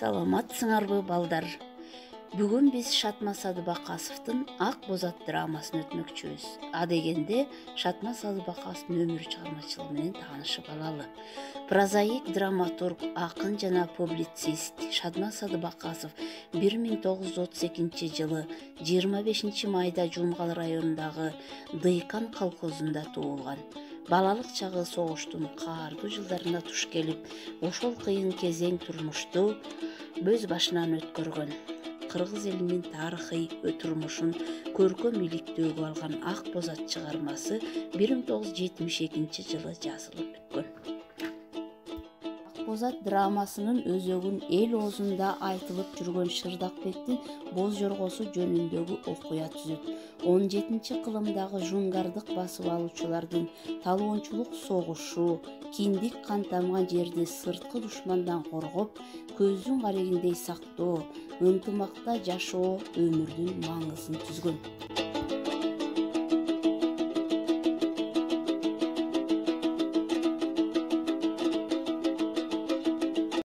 Саламатсыңарбы балдар? Бүгүн биз Шатма Садыбакасовдун Ак боз ат драмасын өтмөкчүбүз. А дегенде Шатма Садыбакасовдун өмүр чыгармачылыгы менен таанышып алалы. Прозаик, драматург, акын жана публицист Шатма Садыбакасов 1932 жылы 25 майда Жумгал районундагы Дыйкан колхозунда туулган. Балалык чагы согуштун каардуу жылдарына туш келип, ошол кыйын кезең турмушту өз башынан өткөргөн. Кыргыз элинин тарыхый турмушун көркөм иликтөөгө алган Ак боз ат чыгармасы 1972 жылы жазылып бүткөн. Ак боз ат драмасынын өзөгүн эл оозунда айтылып жүргөн Шырдакбектин Боз жоргосу жөнүндөгү окуя түзөт. 17 кылымдагы жунгардык басып алуучулардын талоончулук согушу, киндик кан тамган жерди сырткы душмандан коргоп, көздүн карегиндей сактоо, ынтымакта жашоо өмүрдүн маңызын түзгөн.